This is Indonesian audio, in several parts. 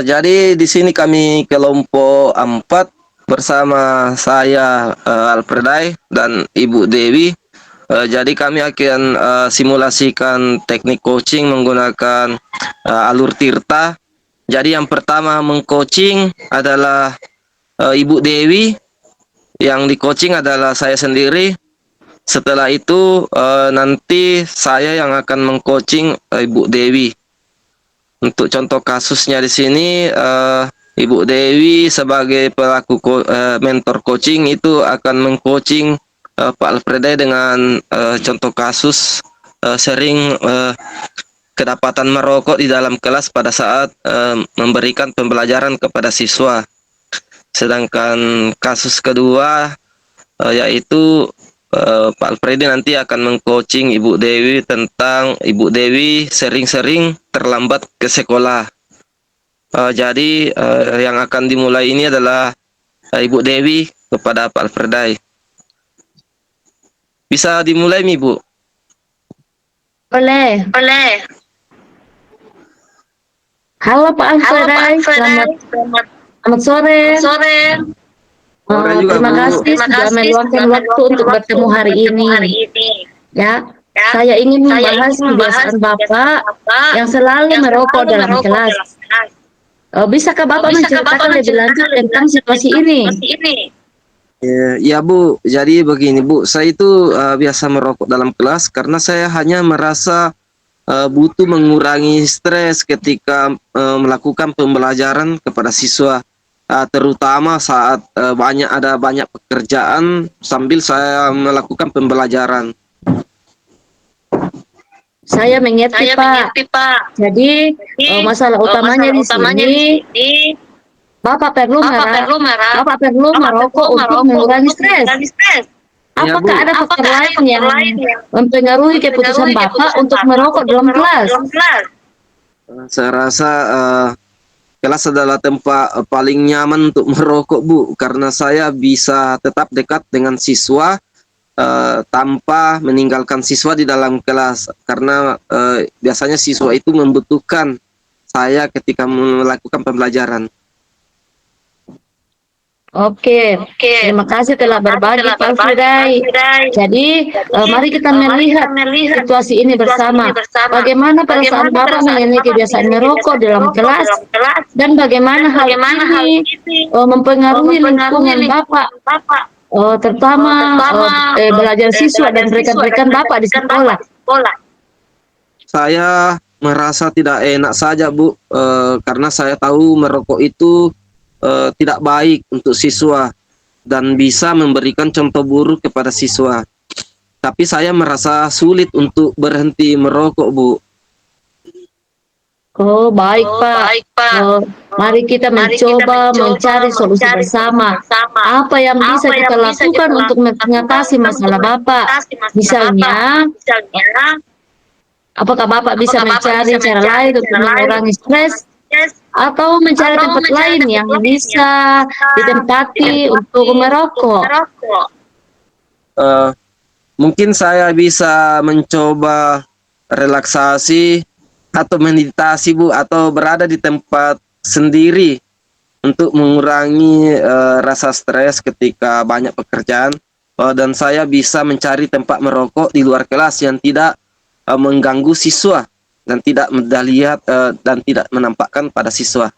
Jadi di sini kami kelompok 4 bersama saya Alfredai dan Ibu Dewi. Jadi kami akan simulasikan teknik coaching menggunakan alur Tirta. Jadi yang pertama mengcoaching adalah Ibu Dewi, yang di coaching adalah saya sendiri. Setelah itu nanti saya yang akan mengcoaching Ibu Dewi. Untuk contoh kasusnya di sini, Ibu Dewi sebagai pelaku mentor coaching itu akan mengcoaching Pak Alfreda dengan contoh kasus sering kedapatan merokok di dalam kelas pada saat memberikan pembelajaran kepada siswa. Sedangkan kasus kedua yaitu Pak Alfredi nanti akan mengcoaching Ibu Dewi tentang Ibu Dewi sering-sering terlambat ke sekolah. Jadi yang akan dimulai ini adalah Ibu Dewi kepada Pak Alfredai. Bisa dimulai, Ibu? Boleh. Halo Pak Alfredai, selamat sore. Terima kasih sudah meluangkan waktu untuk bertemu hari ini. Ya, saya ingin membahas kebiasaan Bapak yang selalu merokok dalam kelas. Bisakah Bapak menceritakan lebih lanjut tentang situasi ini? Ya Bu, jadi begini Bu, saya itu biasa merokok dalam kelas karena saya hanya merasa butuh mengurangi stres ketika melakukan pembelajaran kepada siswa, terutama saat ada banyak pekerjaan sambil saya melakukan pembelajaran. Saya mengerti Pak. Jadi masalah utamanya di sini Bapak perlu merokok untuk mengurangi stres. Apakah ada faktor lain yang mempengaruhi keputusan Bapak untuk merokok dalam kelas? Saya rasa kelas adalah tempat paling nyaman untuk merokok Bu, karena saya bisa tetap dekat dengan siswa tanpa meninggalkan siswa di dalam kelas, karena biasanya siswa itu membutuhkan saya ketika melakukan pembelajaran. Oke, terima kasih telah berbagi Pak Alfredai. Jadi, mari kita melihat situasi ini bersama. Bagaimana perasaan Bapak mengenai kebiasaan merokok dalam kelas, dan bagaimana hal ini mempengaruhi lingkungan Bapak, terutama belajar siswa dan rekan-rekan Bapak di sekolah. Saya merasa tidak enak saja Bu, karena saya tahu merokok itu tidak baik untuk siswa dan bisa memberikan contoh buruk kepada siswa. Tapi saya merasa sulit untuk berhenti merokok, Bu. Oh, baik Pak. Mari kita mencoba mencari solusi bersama. Apa yang bisa kita lakukan untuk mengatasi masalah Bapak? Misalnya, apakah Bapak bisa mencari cara lain untuk mengurangi stres? Atau mencari tempat lain yang bisa ditempati untuk merokok? Mungkin saya bisa mencoba relaksasi atau meditasi Bu, atau berada di tempat sendiri untuk mengurangi rasa stres ketika banyak pekerjaan, dan saya bisa mencari tempat merokok di luar kelas yang tidak mengganggu siswa dan tidak melihat dan tidak menampakkan pada siswa.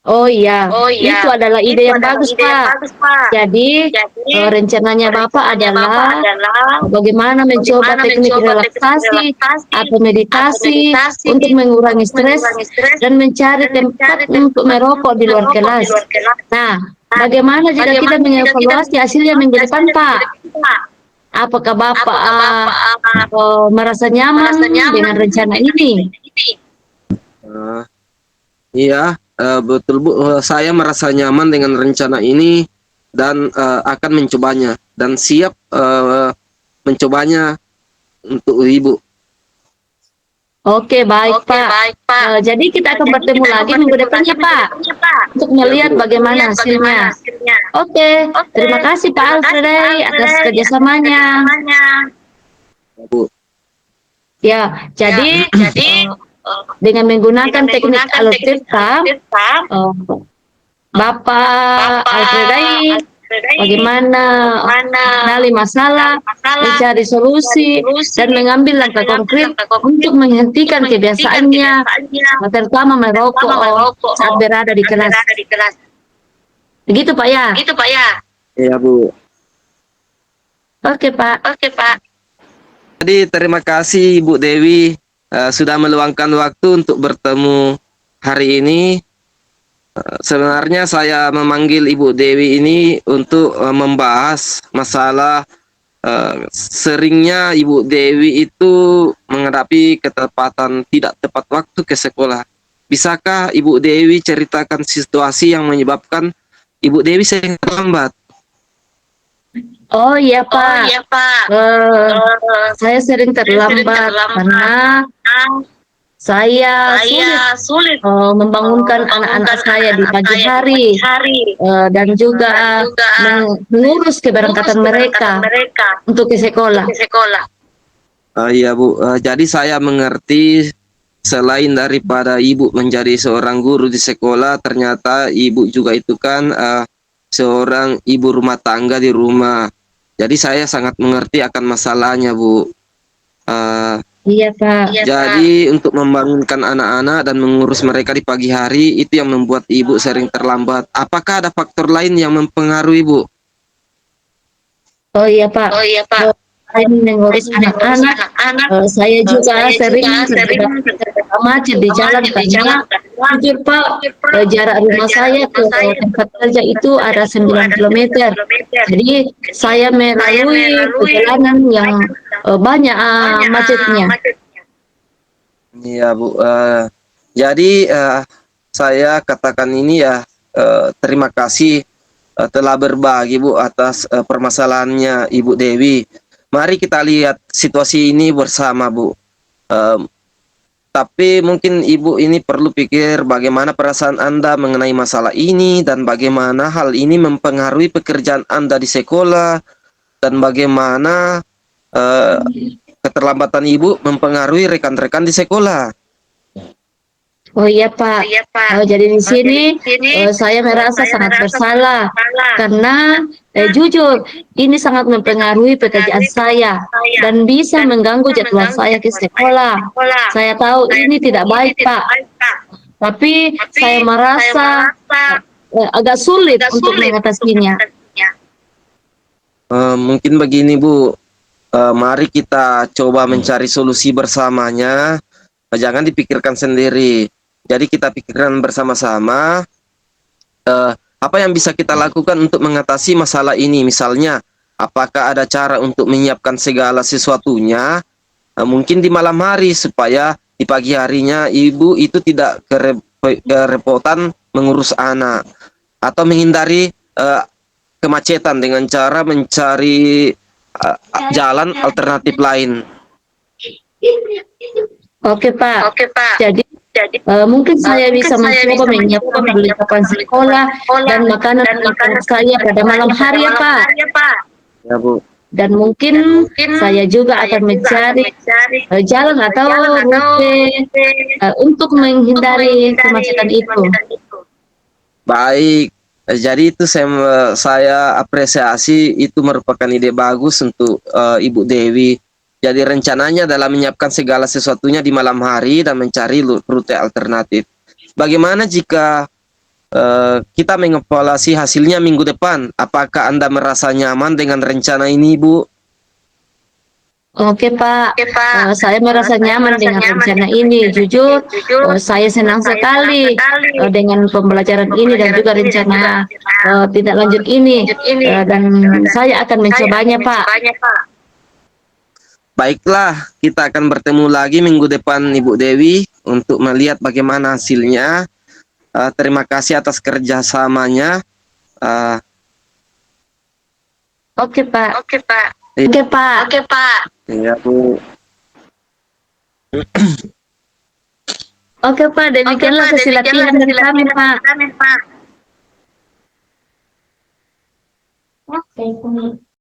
Oh iya, itu adalah ide yang bagus Pak. Jadi rencananya Bapak adalah bagaimana mencoba teknik relaksasi atau meditasi untuk mengurangi stres dan mencari tempat untuk merokok di luar kelas. Nah, bagaimana jika kita mengevaluasi hasilnya minggu depan Pak? Apakah Bapak merasa nyaman dengan rencana ini? Iya, betul Bu. Saya merasa nyaman dengan rencana ini dan akan mencobanya dan siap mencobanya untuk Ibu. Oke, baik Pak. Jadi kita akan bertemu lagi minggu depan ya Pak, untuk melihat bagaimana hasilnya. Oke, terima kasih Pak Alfredai atas kerjasamanya. Bu. Ya, jadi dengan menggunakan teknik alutsista, eh, Bapak Alfredai bagaimana mengenali masalah, mencari solusi, dan mengambil langkah konkret untuk menghentikan kebiasaannya, terutama merokok saat berada di kelas. Begitu Pak ya? Iya Bu. Oke Pak. Jadi terima kasih Ibu Dewi sudah meluangkan waktu untuk bertemu hari ini. Sebenarnya saya memanggil Ibu Dewi ini untuk membahas masalah seringnya Ibu Dewi itu menghadapi ketepatan tidak tepat waktu ke sekolah. Bisakah Ibu Dewi ceritakan situasi yang menyebabkan Ibu Dewi sering terlambat? Oh iya Pak. Saya sering terlambat karena saya sulit membangunkan anak-anak saya di pagi hari dan juga mengurus keberangkatan mereka untuk ke sekolah. Iya Bu, jadi saya mengerti selain daripada Ibu menjadi seorang guru di sekolah, ternyata Ibu juga itu kan seorang ibu rumah tangga di rumah. Jadi saya sangat mengerti akan masalahnya Bu. Iya Pak. Jadi untuk membangunkan anak-anak dan mengurus mereka di pagi hari itu yang membuat Ibu sering terlambat. Apakah ada faktor lain yang mempengaruhi Bu? Oh iya Pak. Selain mengurus anak-anak, saya juga sering terjebak macet di jalan karena jujur Pak, jarak rumah saya ke tempat kerja itu ada 9 kilometer. Jadi saya melalui perjalanan yang banyak macetnya. Iya Bu. Jadi saya katakan ini ya terima kasih telah berbagi Bu atas permasalahannya Ibu Dewi. Mari kita lihat situasi ini bersama Bu. Tapi mungkin Ibu ini perlu pikir bagaimana perasaan Anda mengenai masalah ini dan bagaimana hal ini mempengaruhi pekerjaan Anda di sekolah dan bagaimana keterlambatan Ibu mempengaruhi rekan-rekan di sekolah. Oh iya Pak. Jadi di sini saya merasa sangat bersalah karena jujur ini sangat mempengaruhi pekerjaan saya dan bisa mengganggu jadwal saya ke sekolah. Saya tahu ini tidak baik Pak, tapi saya merasa agak sulit untuk mengatasinya. Mungkin begini Bu, mari kita coba mencari solusi bersamanya, jangan dipikirkan sendiri. Jadi kita pikirkan bersama-sama apa yang bisa kita lakukan untuk mengatasi masalah ini. Misalnya, apakah ada cara untuk menyiapkan segala sesuatunya mungkin di malam hari supaya di pagi harinya Ibu itu tidak kerepotan mengurus anak atau menghindari kemacetan dengan cara mencari jalan alternatif lain. Oke Pak. Jadi mungkin saya bisa mencoba menyiapkan perlengkapan sekolah dan makanan untuk saya pada malam hari ya Pak. Ya Bu. Dan mungkin saya juga akan mencari jalan atau rute untuk menghindari kemacetan itu. Baik. Jadi itu saya apresiasi, itu merupakan ide bagus untuk Ibu Dewi. Jadi rencananya adalah menyiapkan segala sesuatunya di malam hari dan mencari rute alternatif. Bagaimana jika kita mengevaluasi hasilnya minggu depan? Apakah Anda merasa nyaman dengan rencana ini, Bu? Oke Pak, saya merasa nyaman dengan rencana ini. Jujur, saya senang sekali dengan pembelajaran ini dan juga rencana tindak lanjut ini. Dan saya akan mencobanya Pak. Baiklah, kita akan bertemu lagi minggu depan Ibu Dewi untuk melihat bagaimana hasilnya. Terima kasih atas kerjasamanya. Oke Pak. Ya Bu. Oke Pak, demikianlah sesi latihan dari kami Pak. Oke.